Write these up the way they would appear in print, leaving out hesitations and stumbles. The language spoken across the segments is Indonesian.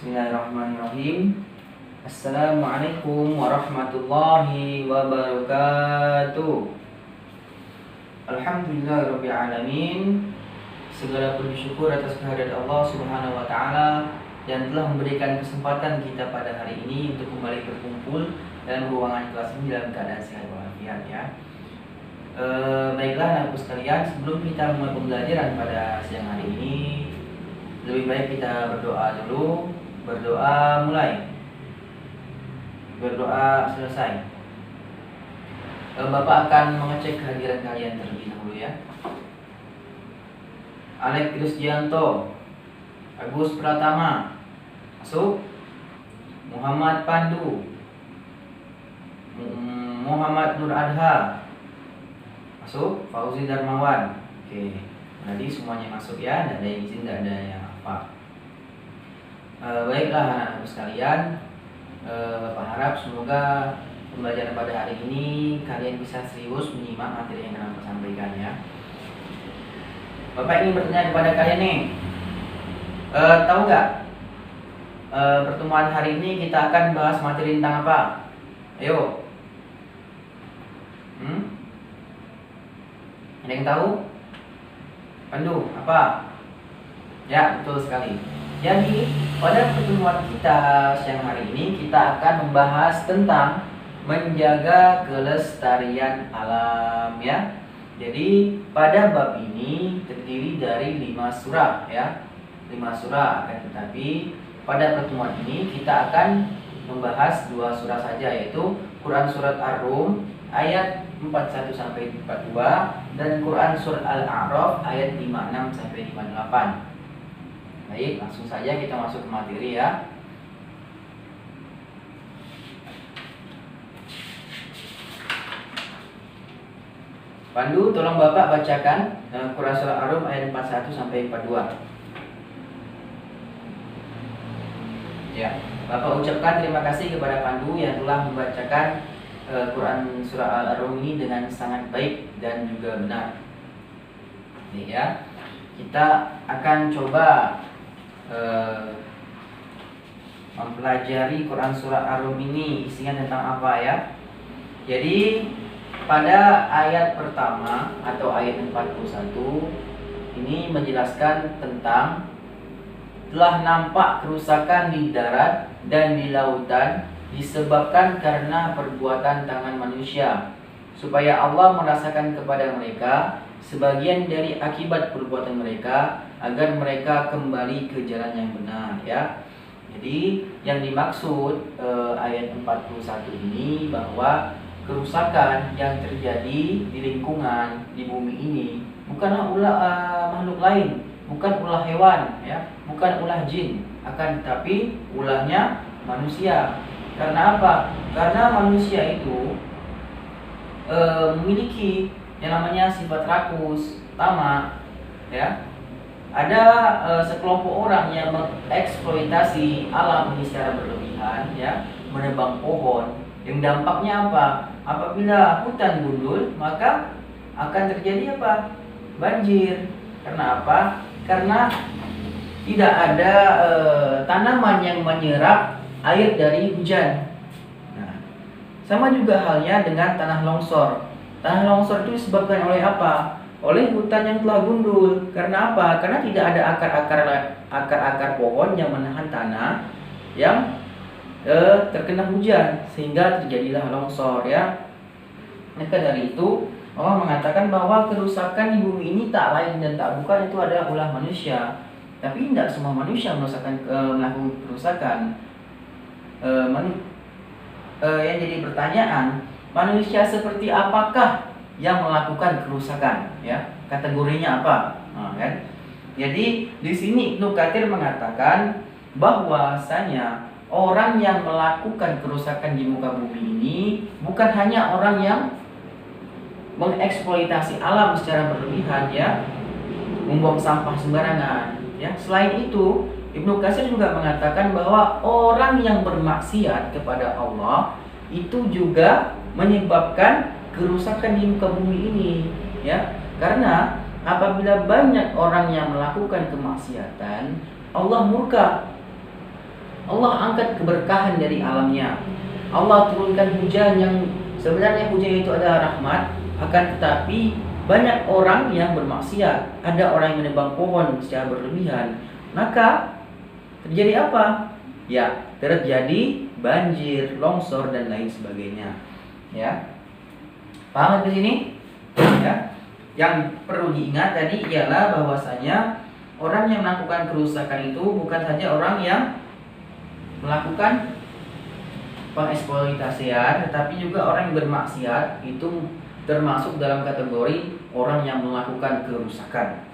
Bismillahirrahmanirrahim. Assalamualaikum warahmatullahi wabarakatuh. Alhamdulillahirabbil alamin. Segala puji syukur atas kehadirat Allah Subhanahu wa taala yang telah memberikan kesempatan kita pada hari ini untuk kembali berkumpul dalam ruangan kelas ini dalam keadaan sehat walafiat ya. Baiklah anak-anakku sekalian, sebelum kita mulai pembelajaran pada siang hari ini, lebih baik kita berdoa dulu. Berdoa mulai, berdoa selesai. Bapak akan mengecek kehadiran kalian terlebih dahulu ya. Alex Krisdianto, Agus Pratama masuk. Muhammad Pandu, Muhammad Nur Adha masuk. Fauzi Darmawan, oke. Tadi semuanya masuk ya, tidak ada yang izin, tidak ada yang apa. Baiklah anak-anakku sekalian, Bapak harap semoga pembelajaran pada hari ini kalian bisa serius menyimak materi yang akan Bapak sampaikan ya. Bapak ingin bertanya kepada kalian nih, tahu nggak pertemuan hari ini kita akan bahas materi tentang apa? Ayo, ada yang tahu? Pandu, apa? Ya, betul sekali. Jadi, pada pertemuan kita siang hari ini kita akan membahas tentang menjaga kelestarian alam ya. Jadi, pada bab ini terdiri dari 5 surah ya. 5 surah, akan tetapi pada pertemuan ini kita akan membahas 2 surah saja, yaitu Quran surat Ar-Rum ayat 41 sampai 42 dan Quran surat Al-A'raf ayat 56 sampai 58. Baik, langsung saja kita masuk ke materi ya. Pandu, tolong Bapak bacakan Quran surah Ar-Rum ayat 41 sampai 42. Ya, Bapak ucapkan terima kasih kepada Pandu yang telah membacakan Quran surah Al-Rum ini dengan sangat baik dan juga benar. Nih ya, kita akan coba mempelajari Quran surah Ar-Rum ini isinya tentang apa ya. Jadi pada ayat pertama atau ayat 41 ini menjelaskan tentang telah nampak kerusakan di darat dan di lautan disebabkan karena perbuatan tangan manusia, supaya Allah merasakan kepada mereka sebagian dari akibat perbuatan mereka, agar mereka kembali ke jalan yang benar ya. Jadi yang dimaksud ayat 41 ini bahwa kerusakan yang terjadi di lingkungan di bumi ini bukanlah ulah makhluk lain, bukan ulah hewan ya, bukan ulah jin, akan tetapi ulahnya manusia. Karena apa? Karena manusia itu memiliki yang namanya sifat rakus, tamak ya. Ada sekelompok orang yang mengeksploitasi alam ini secara berlebihan ya, menebang pohon, yang dampaknya apa? Apabila hutan gundul, maka akan terjadi apa? Banjir. Karena apa? Karena tidak ada tanaman yang menyerap air dari hujan. Nah, sama juga halnya dengan tanah longsor. Tanah longsor itu disebabkan oleh apa? Oleh hutan yang telah gundul. Karena apa? Karena tidak ada akar-akar pohon yang menahan tanah yang terkena hujan, sehingga terjadilah longsor ya. Maka dari itu Allah mengatakan bahwa kerusakan di bumi ini tak lain dan tak bukan itu adalah ulah manusia. Tapi tidak semua manusia melakukan kerusakan. Yang jadi pertanyaan, manusia seperti apakah yang melakukan kerusakan ya? Kategorinya apa? Nah, kan? Jadi di sini Ibnu Katsir mengatakan bahwasanya orang yang melakukan kerusakan di muka bumi ini bukan hanya orang yang mengeksploitasi alam secara berlebihan ya, membuang sampah sembarangan ya. Selain itu Ibnu Katsir juga mengatakan bahwa orang yang bermaksiat kepada Allah itu juga menyebabkan kerusakan di muka bumi ini ya. Karena apabila banyak orang yang melakukan kemaksiatan, Allah murka. Allah angkat keberkahan dari alamnya. Allah turunkan hujan yang sebenarnya hujan itu adalah rahmat, akan tetapi banyak orang yang bermaksiat. Ada orang yang menebang pohon secara berlebihan. Maka terjadi apa? Ya, terjadi banjir, longsor dan lain sebagainya. Ya. Paham di sini? Ya. Yang perlu diingat tadi ialah bahwasanya orang yang melakukan kerusakan itu bukan saja orang yang melakukan pengeksploitasian, tetapi juga orang yang bermaksiat itu termasuk dalam kategori orang yang melakukan kerusakan.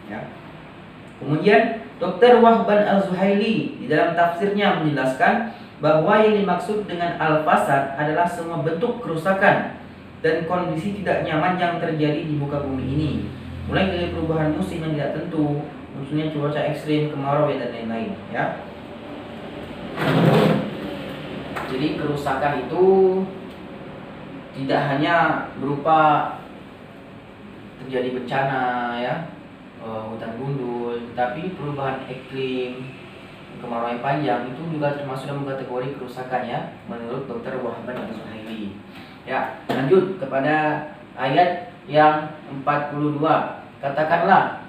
Ya. Kemudian Dr. Wahban Al-Zuhaili di dalam tafsirnya menjelaskan bahwa yang dimaksud dengan al-fasad adalah semua bentuk kerusakan dan kondisi tidak nyaman yang terjadi di muka bumi ini, mulai dari perubahan musim yang tidak tentu, maksudnya cuaca ekstrim, kemarau dan lain-lain. Ya. Jadi kerusakan itu tidak hanya berupa terjadi bencana, ya, hutan gundul, tapi perubahan iklim, kemarau yang panjang itu juga termasuk dalam kategori kerusakan, ya, menurut Dr. Wahban Al-Zuhaili. Ya, lanjut kepada ayat yang 42. Katakanlah,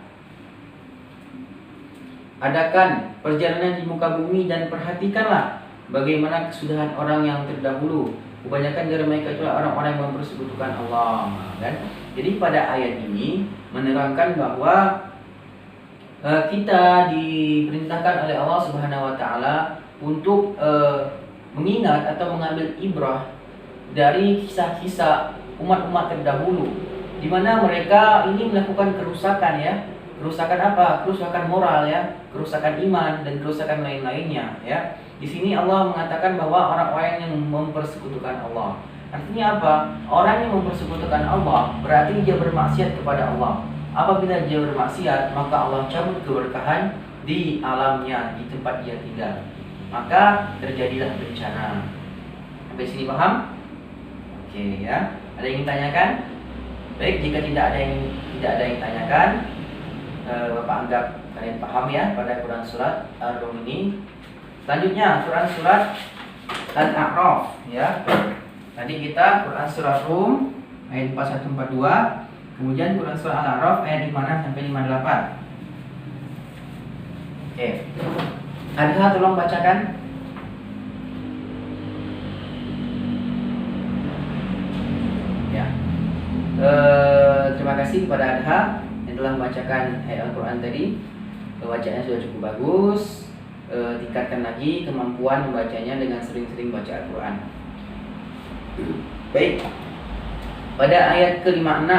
adakan perjalanan di muka bumi dan perhatikanlah bagaimana kesudahan orang yang terdahulu. Kebanyakan dari mereka itulah orang-orang yang mempersekutukan Allah, kan? Jadi pada ayat ini menerangkan bahwa kita diperintahkan oleh Allah Subhanahu wa taala untuk mengingat atau mengambil ibrah dari kisah-kisah umat-umat terdahulu di mana mereka ini melakukan kerusakan, ya. Kerusakan apa? Kerusakan moral, ya, kerusakan iman dan kerusakan lain-lainnya, ya. Di sini Allah mengatakan bahwa orang-orang yang mempersekutukan Allah. Artinya apa? Orang yang mempersekutukan Allah berarti dia bermaksiat kepada Allah. Apabila dia bermaksiat, maka Allah cabut keberkahan di alamnya, di tempat dia tinggal. Maka terjadilah bencana. Sampai sini paham? Oke, ya. Ada yang ingin tanyakan? Baik, jika tidak ada yang tanyakan, Bapak anggap kalian paham, ya, pada Quran surat Ar-Rum ini. Selanjutnya Quran surat Al-A'raf, ya. Tadi kita Quran surat Rum ayat 4142, kemudian Quran surat Al-A'raf ayat 56 sampai 58. Oke. Adha tolong bacakan. Ya. Terima kasih kepada Adha yang telah membacakan ayat Al-Quran tadi. Bacaannya sudah cukup bagus. Tingkatkan lagi kemampuan membacanya dengan sering-sering baca Al-Quran. Baik. Pada ayat ke-56,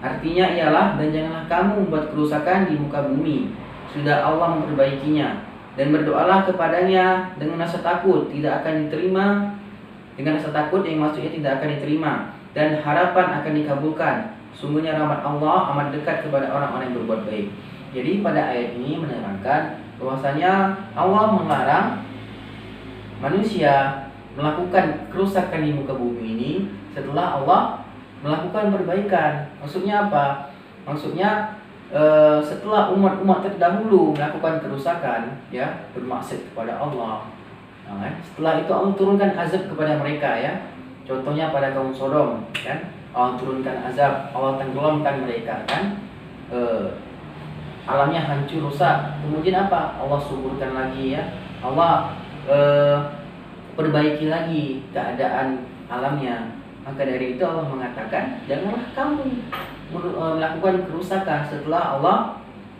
artinya ialah, dan janganlah kamu membuat kerusakan di muka bumi, sudah Allah memperbaikinya, dan berdoalah kepadanya dengan rasa takut tidak akan diterima, dengan rasa takut yang maksudnya tidak akan diterima, dan harapan akan dikabulkan. Sungguhnya rahmat Allah amat dekat kepada orang-orang yang berbuat baik. Jadi pada ayat ini menerangkan bahwasanya Allah melarang manusia melakukan kerusakan di muka bumi ini setelah Allah melakukan perbaikan. Maksudnya apa? Maksudnya setelah umat-umat terdahulu melakukan kerusakan, ya, bermaksiat kepada Allah. Nah, setelah itu Allah turunkan azab kepada mereka, ya. Contohnya pada kaum Sodom, kan? Allah turunkan azab, Allah tenggelamkan mereka, kan? Alamnya hancur, rusak. Kemudian apa? Allah suburkan lagi, ya. Allah perbaiki lagi keadaan alamnya. Maka dari itu Allah mengatakan, janganlah kamu melakukan kerusakan setelah Allah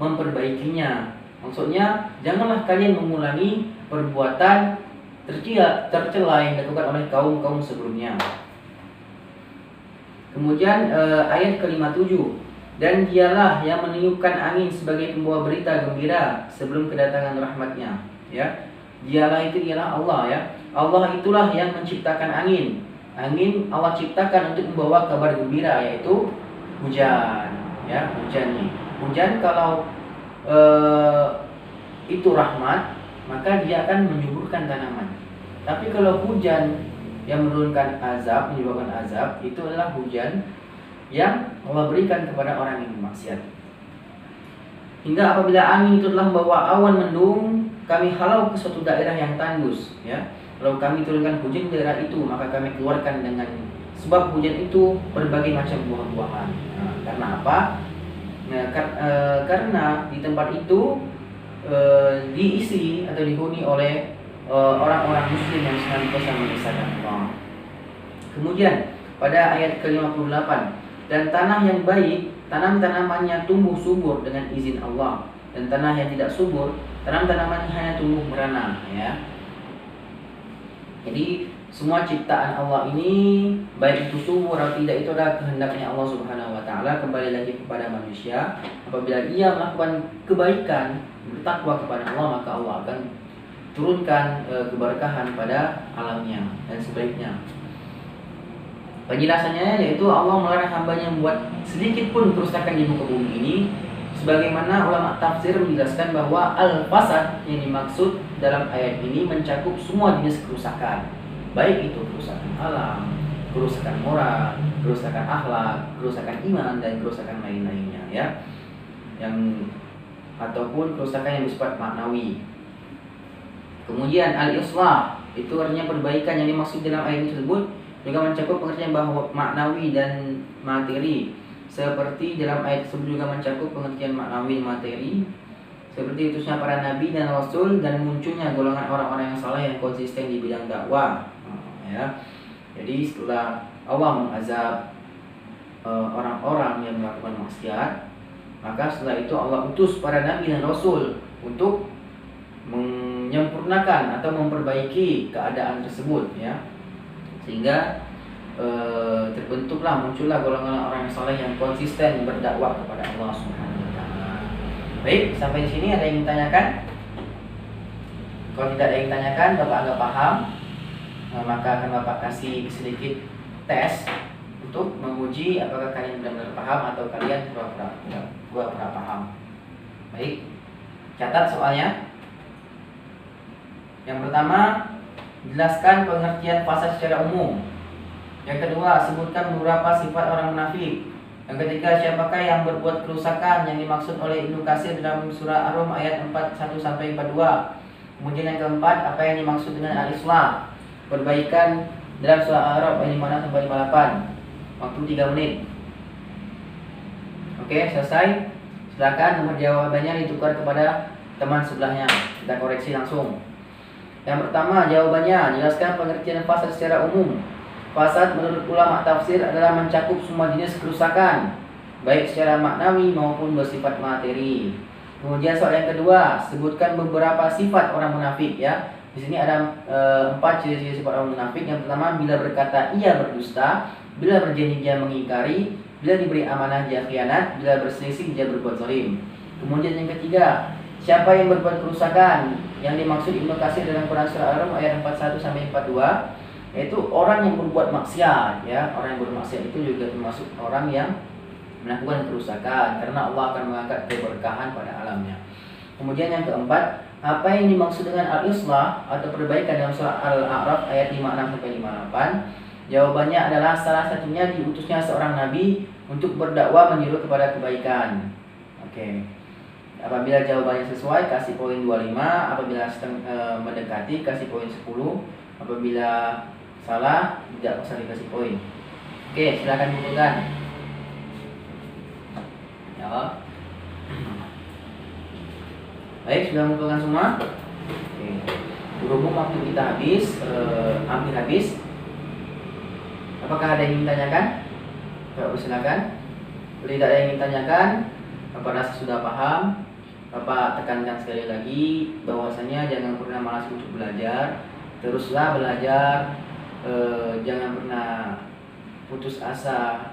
memperbaikinya. Maksudnya, janganlah kalian mengulangi perbuatan tercela yang dilakukan oleh kaum-kaum sebelumnya. Kemudian ayat ke-57, dan dialah yang meniupkan angin sebagai pembawa berita gembira sebelum kedatangan rahmatnya, ya. Dialah itu ialah Allah, ya. Allah itulah yang menciptakan angin. Angin Allah ciptakan untuk membawa kabar gembira, yaitu hujan, ya. Hujan kalau itu rahmat, maka dia akan menyuburkan tanaman. Tapi kalau hujan yang menurunkan azab, menyebabkan azab, itu adalah hujan yang Allah berikan kepada orang yang bermaksiat. Hingga apabila angin itu telah membawa awan mendung kami halau ke suatu daerah yang tandus, ya. Lalu kami turunkan hujan di daerah itu, maka kami keluarkan dengan sebab hujan itu berbagai macam buah-buahan. Nah, karena apa? Nah, karena di tempat itu diisi atau dihuni oleh orang-orang muslim yang senantiasa mengesahkan Allah. Kemudian pada ayat ke-58, dan tanah yang baik, tanam-tanamannya tumbuh subur dengan izin Allah, dan tanah yang tidak subur, tanam-tanamannya hanya tumbuh merana, ya. Jadi semua ciptaan Allah ini, baik itu subur atau tidak, itu adalah kehendaknya Allah Subhanahu wa taala. Kembali lagi kepada manusia, apabila ia melakukan kebaikan, bertakwa kepada Allah, maka Allah akan turunkan keberkahan pada alamnya dan sebaliknya. Penjelasannya yaitu Allah melarang hambanya membuat sedikit pun kerusakan di muka bumi ini, sebagaimana ulama tafsir menjelaskan bahwa al-fasad yang dimaksud dalam ayat ini mencakup semua jenis kerusakan, baik itu kerusakan alam, kerusakan moral, kerusakan akhlak, kerusakan iman, dan kerusakan lain-lainnya, ya, yang ataupun kerusakan yang bersifat maknawi. Kemudian al-islah itu artinya perbaikan yang dimaksud dalam ayat tersebut juga mencakup pengertian bahwa maknawi dan materi. Seperti dalam ayat tersebut juga mencakup pengertian maknawi dan materi, seperti utusnya para nabi dan rasul dan munculnya golongan orang-orang yang saleh yang konsisten di bidang dakwah, ya. Jadi setelah Allah mengazab orang-orang yang melakukan maksiat, maka setelah itu Allah utus para nabi dan rasul untuk menyempurnakan atau memperbaiki keadaan tersebut, ya, sehingga muncullah golongan orang yang saleh yang konsisten berdakwah kepada Allah Subhanahu wa taala. Baik, sampai di sini ada yang ditanyakan? Kalau tidak ada yang ditanyakan, Bapak agak paham, maka akan Bapak kasih sedikit tes untuk menguji apakah kalian benar-benar paham atau kalian pura-pura paham. Baik, catat soalnya. Yang pertama, jelaskan pengertian fasad secara umum. Yang kedua, sebutkan beberapa sifat orang munafik. Yang ketiga, siapakah yang berbuat kerusakan yang dimaksud oleh Ibnu Katsir dalam surah Ar-Rum ayat 41-42. Kemudian yang keempat, apa yang dimaksud dengan al-islah, perbaikan dalam surah Ar-Rum ayat 56-58. Waktu 3 menit. Oke, selesai. Silakan nomor jawabannya ditukar kepada teman sebelahnya. Kita koreksi langsung. Yang pertama, jawabannya, jelaskan pengertian fasad secara umum. Fasad menurut ulama tafsir adalah mencakup semua jenis kerusakan, baik secara maknawi maupun bersifat materi. Kemudian soal yang kedua, sebutkan beberapa sifat orang munafik, ya. Di sini ada 4 ciri-ciri sifat orang munafik. Yang pertama, bila berkata ia berdusta, bila berjanji dia mengingkari, bila diberi amanah dia khianat, bila berselisih dia berbuat zalim. Kemudian yang ketiga, siapa yang berbuat kerusakan? Yang dimaksud Ibnu Katsir dalam Quran surah Ar-Rum ayat 41-42, yaitu orang yang berbuat maksiat, ya. Orang yang bermaksiat itu juga termasuk orang yang melakukan kerusakan, karena Allah akan mengangkat keberkahan pada alamnya. Kemudian yang keempat, apa yang dimaksud dengan al-islah atau perbaikan dalam surah Al-A'raf ayat 56-58? Jawabannya adalah salah satunya diutusnya seorang nabi untuk berdakwah menyuruh kepada kebaikan. Oke. Apabila jawabannya sesuai, kasih poin 25. Apabila mendekati, kasih poin 10. Apabila salah, tidak usah dikasih poin. Oke, silakan kumpulkan. Ya. Baik, sudah mengumpulkan semua? Oke. Berhubung waktu kita hampir habis. Apakah ada yang ingin ditanyakan? Bapak silakan. Kalau tidak ada yang ingin ditanyakan, Bapak rasa sudah paham. Bapak tekankan sekali lagi bahwasanya jangan pernah malas untuk belajar. Teruslah belajar. Jangan pernah putus asa.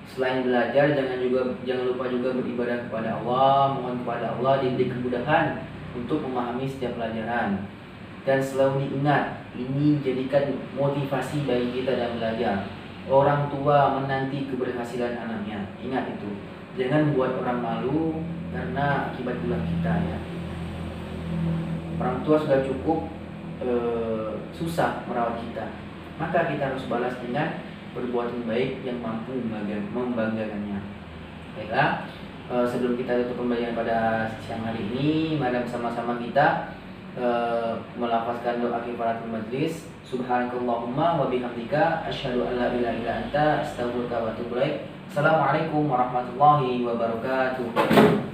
Selain belajar, jangan lupa juga beribadah kepada Allah, mohon kepada Allah diberi kemudahan untuk memahami setiap pelajaran. Dan selalu diingat, ini jadikan motivasi bagi kita dalam belajar. Orang tua menanti keberhasilan anaknya. Ingat itu. Jangan buat orang malu karena akibat ulah kita, ya. Orang tua sudah cukup susah merawat kita, maka kita harus balas dengan perbuatan baik yang mampu membanggakannya. Baiklah, sebelum kita tutup pembelajaran pada siang hari ini, mari bersama-sama kita melafazkan doa kifaratul majlis. Subhanakallahumma wa bihamdika asyhadu an la ilaha illa anta astaghfiruka wa atubu ilaik. Assalamualaikum warahmatullahi wabarakatuh.